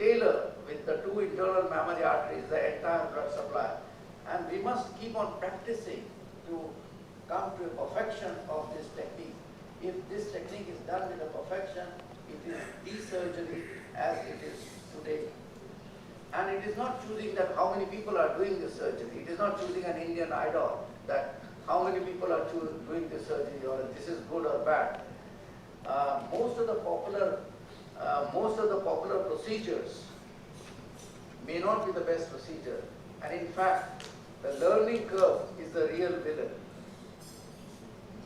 tailor with the two internal mammary arteries the entire blood supply. And we must keep on practicing to come to a perfection of this technique. If this technique is done with a perfection, it is the surgery as it is today. And it is not choosing that how many people are doing this surgery. It is not choosing an Indian Idol that how many people are doing this surgery or this is good or bad. Most of the popular procedures may not be the best procedure. And in fact, the learning curve is the real villain.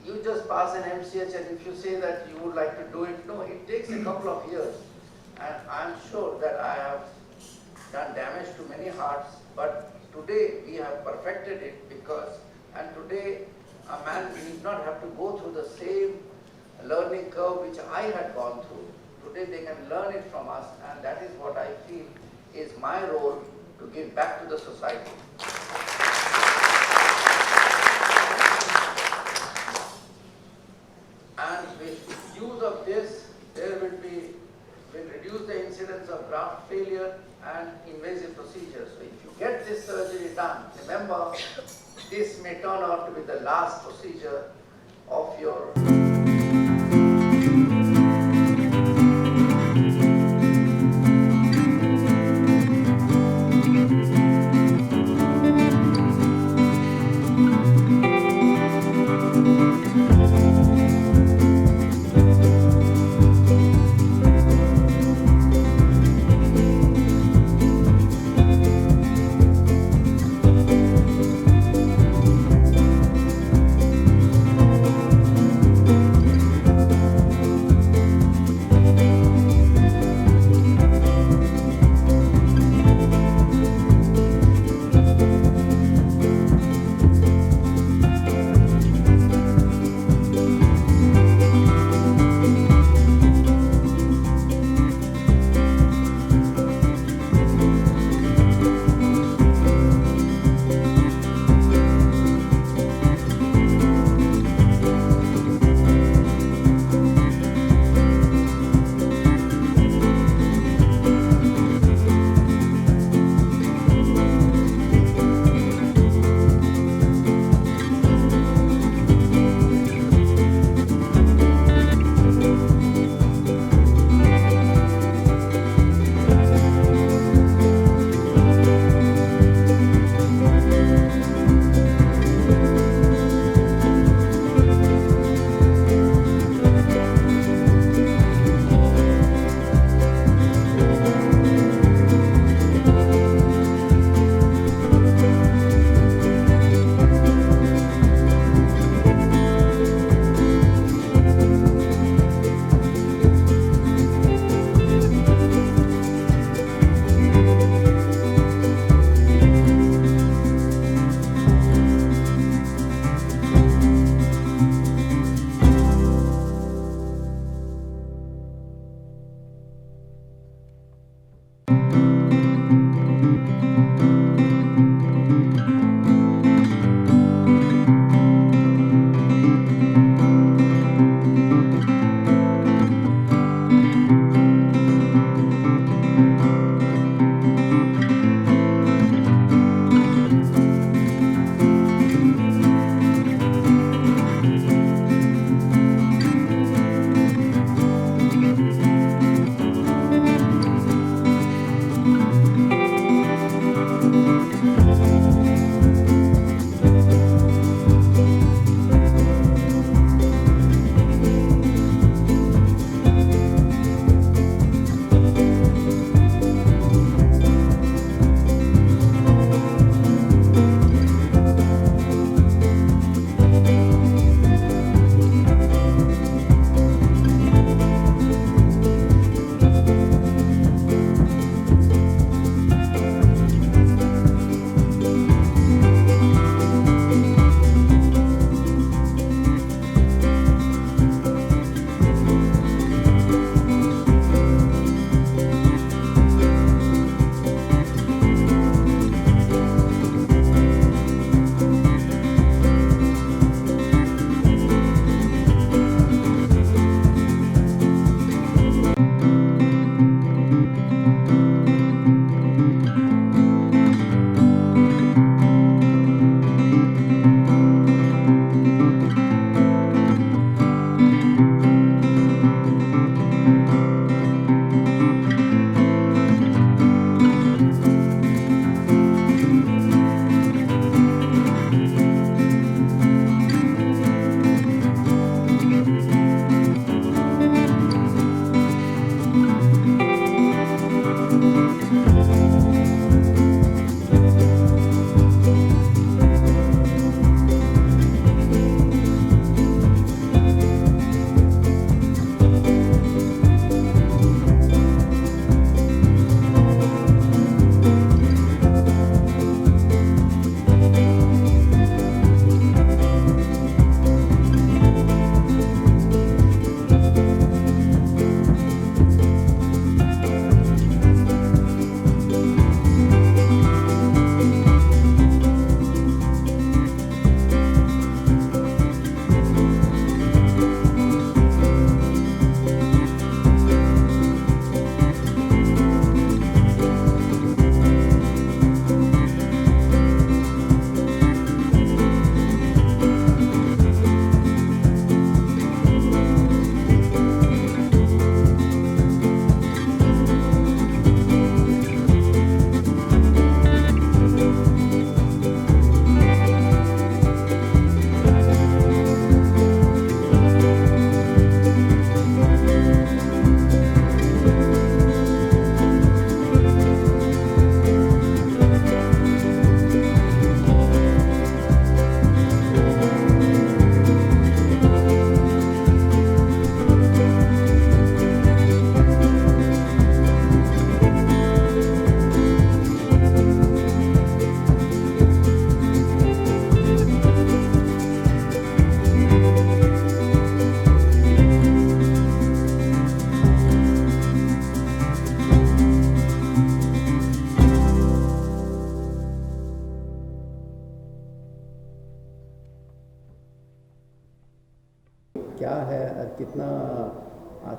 You just pass an MCH and if you say that you would like to do it, no, it takes a couple of years. And I'm sure that I have done damage to many hearts, but today we have perfected it because, and today a man need not have to go through the same learning curve which I had gone through. Today they can learn it from us, and that is what I feel is my role to give back to the society. And with use of this, there will reduce the incidence of graft failure and invasive procedures. So if you get this surgery done, remember, this may turn out to be the last procedure of your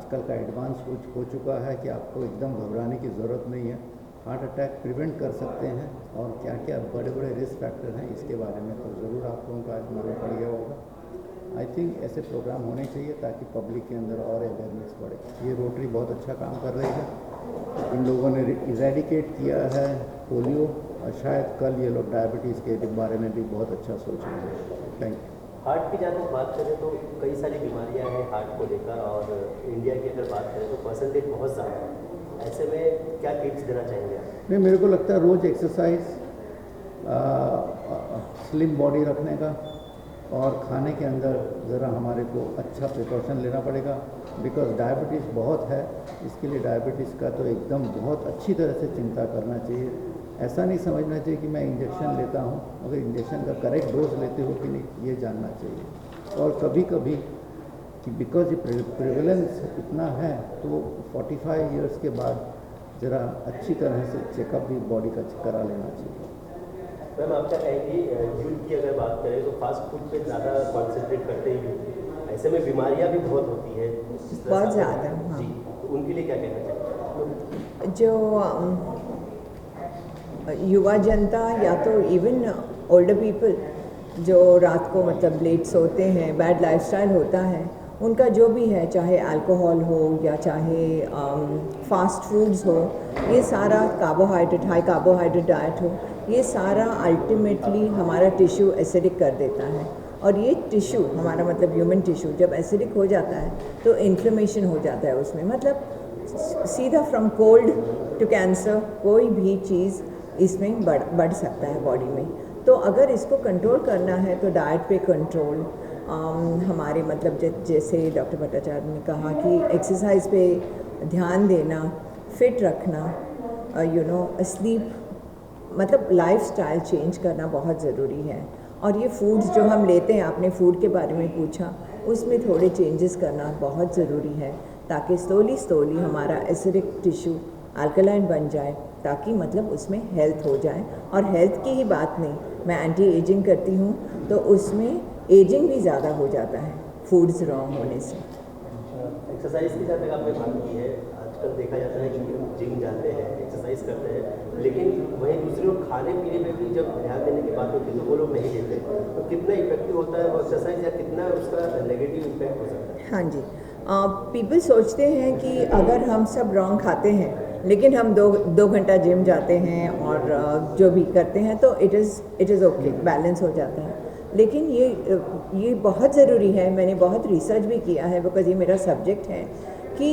आजकल का advance हो चुका है कि आपको एकदम घबराने की ज़रूरत नहीं है। हार्ट अटैक प्रिवेंट कर सकते हैं और क्या क्या बड़े बड़े रिस्क फैक्टर हैं इसके बारे में तो ज़रूर आप लोगों को आज मालूम पड़ गया होगा। आई थिंक ऐसे प्रोग्राम होने चाहिए ताकि पब्लिक के अंदर और अवेयरनेस बढ़े। ये रोटरी बहुत अच्छा काम कर रही है। इन लोगों ने इरेडिकेट किया है पोलियो और शायद कल ये लोग डायबिटीज़ के बारे में भी बहुत अच्छा सोच रहे हैं। Thank you. हार्ट की जहाँ तक बात करें तो कई सारी बीमारियां हैं हार्ट को लेकर, और इंडिया की अगर बात करें तो परसेंटेज बहुत ज़्यादा है। ऐसे में क्या टिप्स देना चाहेंगे आप? नहीं, मेरे को लगता है रोज़ एक्सरसाइज, स्लिम बॉडी रखने का और खाने के अंदर ज़रा हमारे को अच्छा प्रिकॉशन लेना पड़ेगा बिकॉज डायबिटीज़ बहुत है। इसके लिए डायबिटीज़ का तो एकदम बहुत अच्छी तरह से चिंता करना चाहिए। ऐसा नहीं समझना चाहिए कि मैं इंजेक्शन लेता हूँ, अगर इंजेक्शन का करेक्ट डोज लेते हो कि नहीं ये जानना चाहिए। और कभी कभी कि बिकॉज ये प्रिवेलेंस इतना है तो 45 इयर्स के बाद ज़रा अच्छी तरह से चेकअप भी बॉडी का करा लेना चाहिए। मैम आप क्या कहेंगी, यूथ की अगर बात करें तो फास्ट फूड पे ज़्यादा कॉन्सेंट्रेट करते हैं यूथ, ऐसे में बीमारियां भी बहुत होती है बहुत ज़्यादा। हाँ। जी, तो उनके लिए क्या कहना चाहिए? जो युवा जनता या तो इवन ओल्डर पीपल जो रात को मतलब लेट सोते हैं, बैड लाइफस्टाइल होता है, उनका जो भी है, चाहे अल्कोहल हो या चाहे फास्ट फूड्स हो, ये सारा कार्बोहाइड्रेट, हाई कार्बोहाइड्रेट डाइट हो, ये सारा अल्टीमेटली हमारा टिश्यू एसिडिक कर देता है। और ये टिश्यू हमारा मतलब ह्यूमन टिश्यू जब एसिडिक हो जाता है तो इन्फ्लेमेशन हो जाता है उसमें, मतलब सीधा फ्रॉम कोल्ड टू कैंसर कोई भी चीज़ इसमें बढ़ सकता है बॉडी में। तो अगर इसको कंट्रोल करना है तो डाइट पे कंट्रोल, हमारे मतलब जैसे डॉक्टर भट्टाचार्य ने कहा कि एक्सरसाइज पे ध्यान देना, फिट रखना, स्लीप, मतलब लाइफस्टाइल चेंज करना बहुत ज़रूरी है। और ये फूड्स जो हम लेते हैं, आपने फूड के बारे में पूछा, उसमें थोड़े चेंजेस करना बहुत ज़रूरी है ताकि स्लोली हमारा एसिडिक टिश्यू अल्कलाइन बन जाए, ताकि मतलब उसमें हेल्थ हो जाए। और हेल्थ की ही बात नहीं, मैं एंटी एजिंग करती हूँ तो उसमें एजिंग भी ज़्यादा हो जाता है फूड्स रॉन्ग होने से। एक्सरसाइज की जहाँ तक आपने बात की है, आजकल देखा जाता है कि जिम जाते हैं, एक्सरसाइज करते हैं, लेकिन वहीं दूसरे लोग खाने पीने में भी जब ध्यान देने की बात होती है तो वो लोग नहीं देते। तो कितना इफेक्टिव होता है वो एक्सरसाइज या कितना उसका नेगेटिव इम्पैक्ट हो सकता है? हाँ जी, पीपल सोचते हैं कि अगर हम सब रॉन्ग खाते हैं लेकिन हम दो घंटा जिम जाते हैं और जो भी करते हैं तो इट इज़ ओके, बैलेंस हो जाता है। लेकिन ये बहुत ज़रूरी है, मैंने बहुत रिसर्च भी किया है बिकॉज ये मेरा सब्जेक्ट है, कि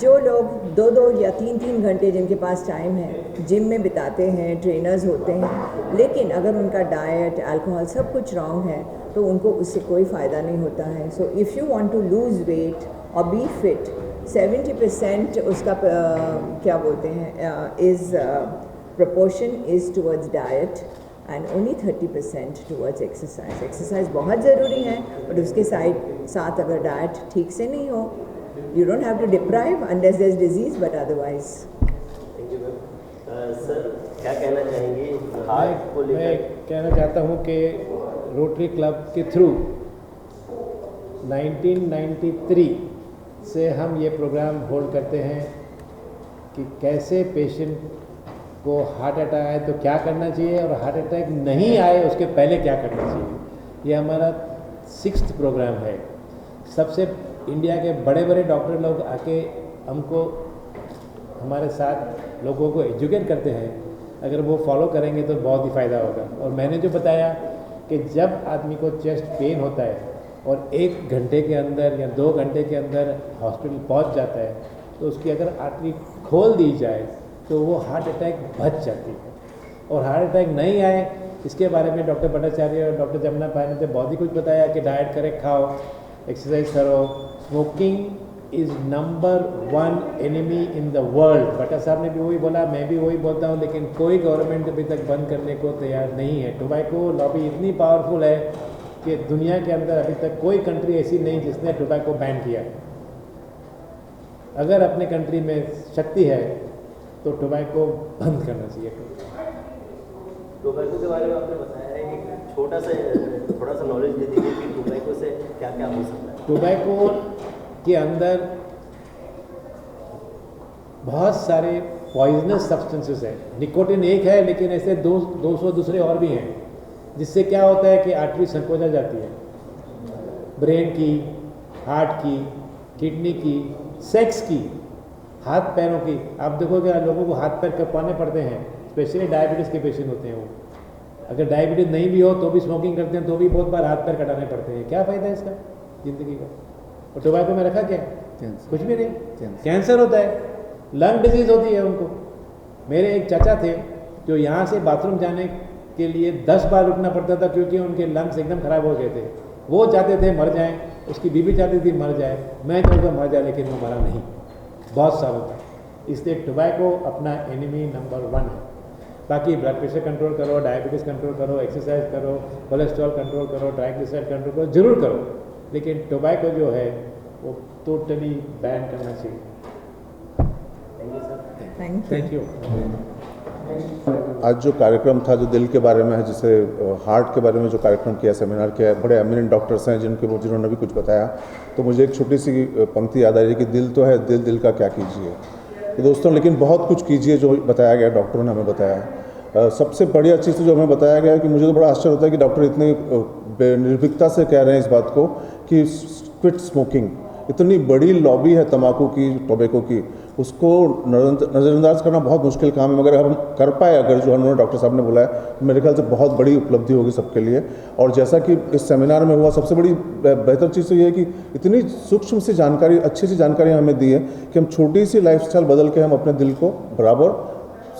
जो लोग 2 या 3 घंटे जिनके पास टाइम है जिम में बिताते हैं, ट्रेनर्स होते हैं, लेकिन अगर उनका डाइट, अल्कोहल सब कुछ रॉन्ग है तो उनको उससे कोई फ़ायदा नहीं होता है। So if you want to lose weight और बी फिट, 70% उसका क्या बोलते हैं is proportion is towards diet and only 30% towards exercise. Exercise बहुत ज़रूरी है और उसके साथ अगर डाइट ठीक से नहीं हो, you don't have to deprive unless there's disease, but otherwise. Thank you ma'am. Sir क्या कहना चाहेंगे हार्ट को मैं लेकर? कहना चाहता हूँ कि रोटरी क्लब के थ्रू 1993 से हम ये प्रोग्राम होल्ड करते हैं कि कैसे पेशेंट को हार्ट अटैक आए तो क्या करना चाहिए और हार्ट अटैक नहीं आए उसके पहले क्या करना चाहिए। ये हमारा 6th प्रोग्राम है। सबसे इंडिया के बड़े बड़े डॉक्टर लोग आके हमको हमारे साथ लोगों को एजुकेट करते हैं। अगर वो फॉलो करेंगे तो बहुत ही फ़ायदा होगा। और मैंने जो बताया कि जब आदमी को चेस्ट पेन होता है और 1 घंटे के अंदर या 2 घंटे के अंदर हॉस्पिटल पहुंच जाता है तो उसकी अगर आर्टरी खोल दी जाए तो वो हार्ट अटैक बच जाती है। और हार्ट अटैक नहीं आए इसके बारे में डॉक्टर भट्टाचार्य और डॉक्टर जमुना पाय ने तो बहुत ही कुछ बताया कि डाइट करेक्ट खाओ, एक्सरसाइज करो। Smoking is number 1 enemy in the world. भट्टा साहब ने भी वही बोला, मैं भी वही बोलता हूँ, लेकिन कोई गवर्नमेंट अभी तक बंद करने को तैयार नहीं है। टोबैको लॉबी इतनी पावरफुल है कि दुनिया के अंदर अभी तक कोई कंट्री ऐसी नहीं जिसने टोबैको बैन किया। अगर अपने कंट्री में शक्ति है तो टोबैको बंद करना चाहिए। टोबैको के बारे में आपने बताया है कि थोड़ा सा नॉलेज दे दीजिए कि टोबैको से क्या क्या हो सकता है। टोबैको के अंदर बहुत सारे पॉइजनस सब्सटेंसेस हैं। निकोटिन एक है, लेकिन ऐसे 200 दूसरे और भी हैं, जिससे क्या होता है कि आर्टरी संकोचा जाती है, ब्रेन की, हार्ट की, किडनी की, सेक्स की, हाथ पैरों की। आप देखोगे लोगों को हाथ पैर कपाने पड़ते हैं, स्पेशली डायबिटीज़ के पेशेंट होते हैं वो। अगर डायबिटीज़ नहीं भी हो तो भी स्मोकिंग करते हैं तो भी बहुत बार हाथ पैर कटाने पड़ते हैं। क्या फ़ायदा है इसका ज़िंदगी का? और टोबैको में रखा क्या है? कुछ भी नहीं। कैंसर होता है, लंग डिजीज़ होती है उनको। मेरे एक चाचा थे जो यहाँ से बाथरूम जाने के लिए 10 बार रुकना पड़ता था, क्योंकि उनके लंग्स एकदम ख़राब हो गए थे। वो चाहते थे मर जाएं, उसकी बीवी चाहती थी मर जाए, मैं चाहता मर जाए, लेकिन वो मरा नहीं बहुत सालों तक। इसलिए टोबैको अपना एनिमी नंबर 1 है। बाकी ब्लड प्रेशर कंट्रोल करो, डायबिटीज़ कंट्रोल करो, एक्सरसाइज करो, कोलेस्ट्रॉल कंट्रोल करो, ट्राइग्लिसराइड कंट्रोल करो, जरूर करो, लेकिन टोबैको जो है वो टोटली बैन करना चाहिए। Thank you. आज जो कार्यक्रम था, जो दिल के बारे में है, जिसे हार्ट के बारे में जो कार्यक्रम किया, सेमिनार किया, बड़े एमिनेंट डॉक्टर्स हैं जिन्होंने भी कुछ बताया, तो मुझे एक छोटी सी पंक्ति याद आ रही है कि दिल तो है, दिल का क्या कीजिए। तो दोस्तों, लेकिन बहुत कुछ कीजिए जो बताया गया, डॉक्टरों ने हमें बताया। सबसे बढ़िया चीज़ जो हमें बताया गया है कि मुझे तो बड़ा आश्चर्य होता है कि डॉक्टर इतनी निर्भीकता से कह रहे हैं इस बात को कि क्विट स्मोकिंग। इतनी बड़ी लॉबी है तंबाकू की, टोबैको की, उसको नज़रअंदाज करना बहुत मुश्किल काम है। मगर हम कर पाए, अगर जो उन्होंने डॉक्टर साहब ने बोला है, मेरे ख्याल से बहुत बड़ी उपलब्धि होगी सबके लिए। और जैसा कि इस सेमिनार में हुआ, सबसे बड़ी बेहतर चीज़ तो ये है कि इतनी सूक्ष्म सी जानकारी, अच्छी सी जानकारी हमें दी है कि हम छोटी सी लाइफस्टाइल बदल के हम अपने दिल को बराबर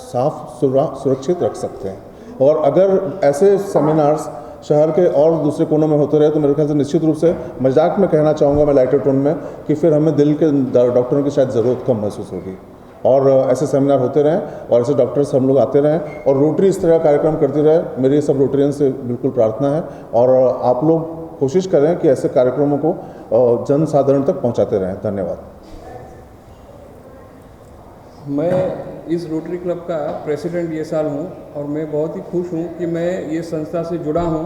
साफ सुरक्षित रख सकते हैं। और अगर ऐसे सेमिनार्स शहर के और दूसरे कोनों में होते रहे तो मेरे ख्याल से निश्चित रूप से, मजाक में कहना चाहूँगा मैं लाइटर टोन में, कि फिर हमें दिल के डॉक्टरों की शायद ज़रूरत कम महसूस होगी। और ऐसे सेमिनार होते रहें और ऐसे डॉक्टर्स हम लोग आते रहें और रोटरी इस तरह का कार्यक्रम करती रहे। मेरी सब रोटरियन से बिल्कुल प्रार्थना है, और आप लोग कोशिश करें कि ऐसे कार्यक्रमों को जन साधारण तक पहुँचाते रहें। धन्यवाद। मैं इस रोटरी क्लब का प्रेसिडेंट ये साल हूँ, और मैं बहुत ही खुश हूँ कि मैं ये संस्था से जुड़ा हूँ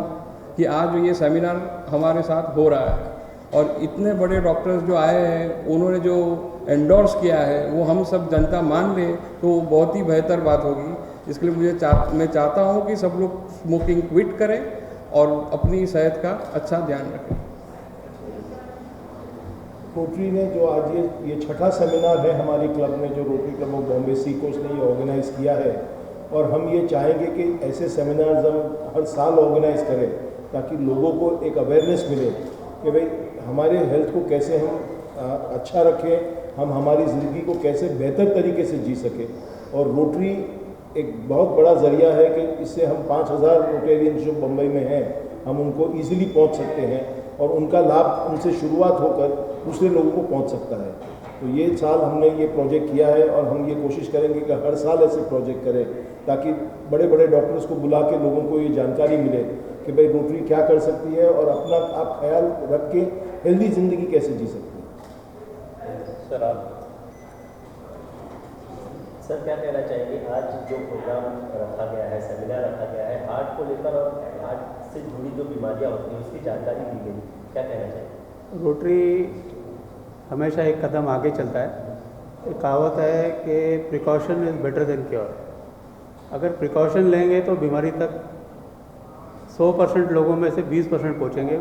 कि आज ये सेमिनार हमारे साथ हो रहा है। और इतने बड़े डॉक्टर्स जो आए हैं, उन्होंने जो एंडोर्स किया है, वो हम सब जनता मान ले तो बहुत ही बेहतर बात होगी। इसके लिए मैं चाहता हूँ कि सब लोग स्मोकिंग क्विट करें और अपनी सेहत का अच्छा ध्यान रखें। रोटरी ने जो आज ये छठा सेमिनार है हमारी क्लब में, जो रोटरी क्लब ऑफ बॉम्बे सीकोस ने ये ऑर्गेनाइज़ किया है, और हम ये चाहेंगे कि ऐसे सेमिनार्स हम हर साल ऑर्गेनाइज़ करें ताकि लोगों को एक अवेयरनेस मिले कि भाई हमारे हेल्थ को कैसे हम अच्छा रखें, हम हमारी ज़िंदगी को कैसे बेहतर तरीके से जी सकें। और रोटरी एक बहुत बड़ा ज़रिया है कि इससे हम 5000 रोटेरियंस जो बम्बई में हैं, हम उनको ईज़िली पहुंच सकते हैं और उनका लाभ उनसे शुरुआत होकर दूसरे लोगों को पहुंच सकता है। तो ये साल हमने ये प्रोजेक्ट किया है और हम ये कोशिश करेंगे कि हर साल ऐसे प्रोजेक्ट करें ताकि बड़े बड़े डॉक्टर्स को बुला के लोगों को ये जानकारी मिले कि भाई रोटरी क्या कर सकती है और अपना आप ख्याल रख के हेल्दी ज़िंदगी कैसे जी सकते हैं। सर क्या कहना चाहेंगे, आज जो प्रोग्राम रखा गया है, सेमिनार रखा गया है, हार्ट को लेकर और हार्ट से जुड़ी जो बीमारियां होती हैं उसकी जानकारी दी गई, क्या कहना चाहेंगे? रोटरी हमेशा एक कदम आगे चलता है। एक कहावत है कि precaution is better than cure. अगर प्रिकॉशन लेंगे तो बीमारी तक 100% लोगों में से 20% पहुँचेंगे।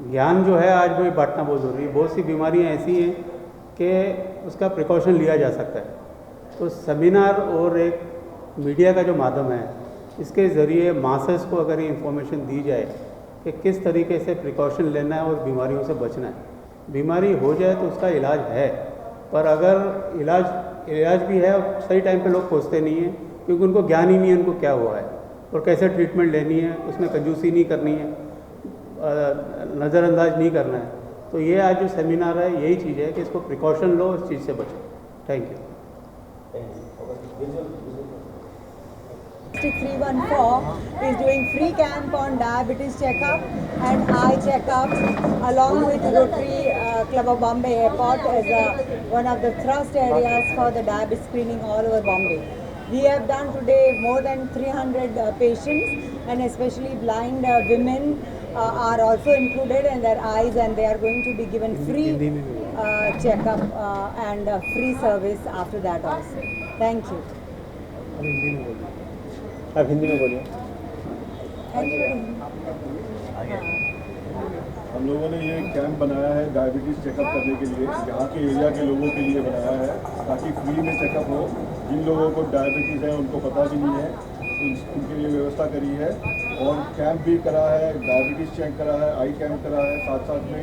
ज्ञान जो है आज वही बांटना बहुत ज़रूरी है। बहुत सी बीमारियां ऐसी हैं कि उसका प्रिकॉशन लिया जा सकता है। तो सेमिनार और एक मीडिया का जो माध्यम है, इसके ज़रिए मासेस को अगर ये इन्फॉर्मेशन दी जाए कि किस तरीके से प्रिकॉशन लेना है और बीमारियों से बचना है। बीमारी हो जाए तो उसका इलाज है, पर अगर इलाज भी है और सही टाइम पे लोग पहुँचते नहीं हैं क्योंकि उनको ज्ञान ही नहीं है उनको क्या हुआ है और कैसे ट्रीटमेंट लेनी है, उसमें कंजूसी नहीं करनी है, नज़रअंदाज नहीं करना है। तो ये आज जो सेमिनार है यही चीज़ है कि इसको प्रिकॉशन लो, इस चीज़ से बचो। Thank you. 314 is doing free camp on diabetes checkup and eye checkup along with Rotary Club of Bombay Airport as one of the thrust areas for the diabetes screening all over Bombay. We have done today more than 300 patients, and especially blind women are also included in their eyes, and they are going to be given free checkup and free service after that also. Thank you. अब हिंदी में बोलिए। हम लोगों ने ये camp बनाया है diabetes checkup करने के लिए, यहाँ के एरिया के लोगों के लिए बनाया है ताकि फ्री में चेकअप हो। जिन लोगों को डायबिटीज़ है उनको पता भी नहीं है, उनके लिए व्यवस्था करी है। और कैंप भी करा है, डायबिटीज़ चेक करा है, आई कैंप करा है, साथ साथ में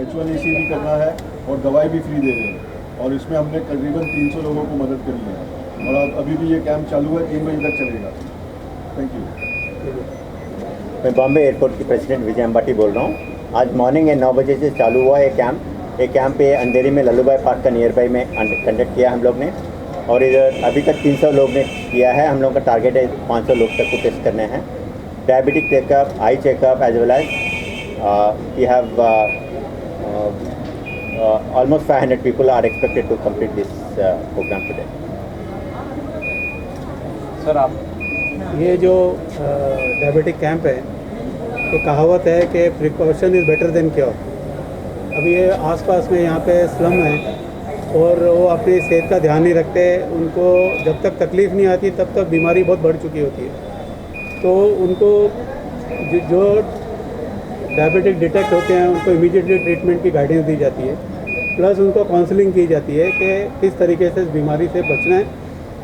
H1AC भी करना है और दवाई भी फ्री दे रहे हैं। और इसमें हमने करीबन 300 लोगों को मदद करी है और अब अभी भी ये कैंप चालू है, 3 बजे तक चलेगा। Thank you. मैं बॉम्बे एयरपोर्ट की प्रेसिडेंट विजय अंबाटी बोल रहा हूँ। आज मॉर्निंग 9 बजे से चालू हुआ ये कैंप पे अंधेरी में लल्लूभाई पार्क का नियर बाई में कंडक्ट किया हम लोग ने। और इधर अभी तक 300 लोग ने किया है। हम लोग का टारगेट है 500 लोग तक को टेस्ट करने हैं। Diabetic checkup, eye checkup as well as we have almost 500 people are expected to complete this programme today. Sir आप ये जो डायबिटिक कैंप है तो कहावत है कि precaution is better than cure. अभी ये आसपास में यहाँ पे स्लम है और वो अपनी सेहत का ध्यान नहीं रखते, उनको जब तक तकलीफ़ नहीं आती तब तक बीमारी बहुत बढ़ चुकी होती है। तो उनको जो डायबिटिक डिटेक्ट होते हैं उनको इमीडिएटली ट्रीटमेंट की गाइडेंस दी जाती है, प्लस उनको काउंसलिंग की जाती है कि किस तरीके से इस बीमारी से बचना है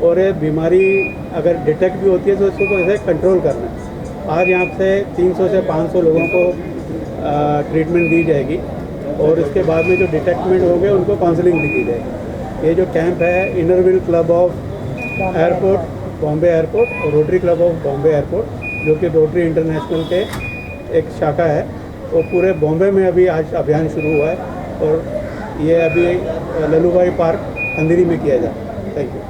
और ये बीमारी अगर डिटेक्ट भी होती है तो उसको कैसे कंट्रोल करना है। आज यहाँ से 300 से 500 लोगों को ट्रीटमेंट दी जाएगी और इसके बाद में जो डिटेक्टमेंट हो गए उनको काउंसलिंग भी की जाएगी। ये जो कैंप है inner wheel club of airport Bombay airport और rotary club of Bombay airport जो कि रोटरी इंटरनेशनल के एक शाखा है, वो पूरे बॉम्बे में अभी आज अभियान शुरू हुआ है और ये अभी लल्लूभाई पार्क अंधेरी में किया जाए। Thank you.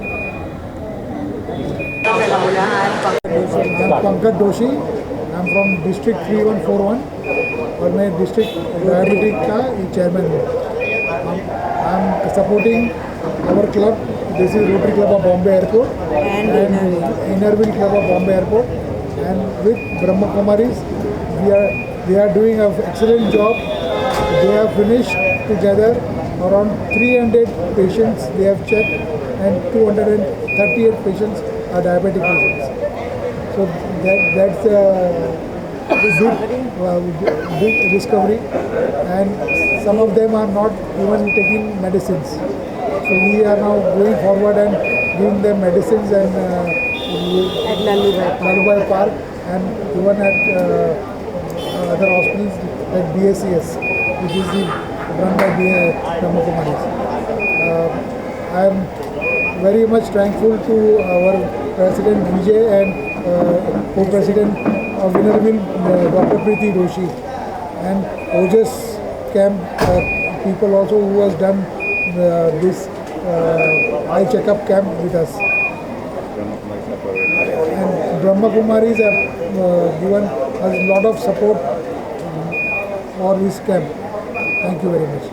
Pankaj Joshi, I am from district 3141 और मैं डिस्ट्रिक्ट डायबिटिक का चेयरमैन हूँ। I am supporting our club, this is Rotary club of Bombay Airport and Inner wheel club of Bombay Airport and with Brahma Kumaris they are doing an excellent job. They have finished together around 300 patients they have checked and 238 patients are diabetic patients. So that's a big discovery, and some of them are not even taking medicines. So we are now going forward and giving them medicines and at Lallubhai Park and even at other hospitals like BACS, which is run by Brahma Kumaris. I am very much thankful to our President Vijay and Co-President of Innerville, Dr. Preeti Doshi, and OJS camp people also who has done this eye checkup camp with us. And Brahma Kumaris have given us a lot of support for this camp. Thank you very much.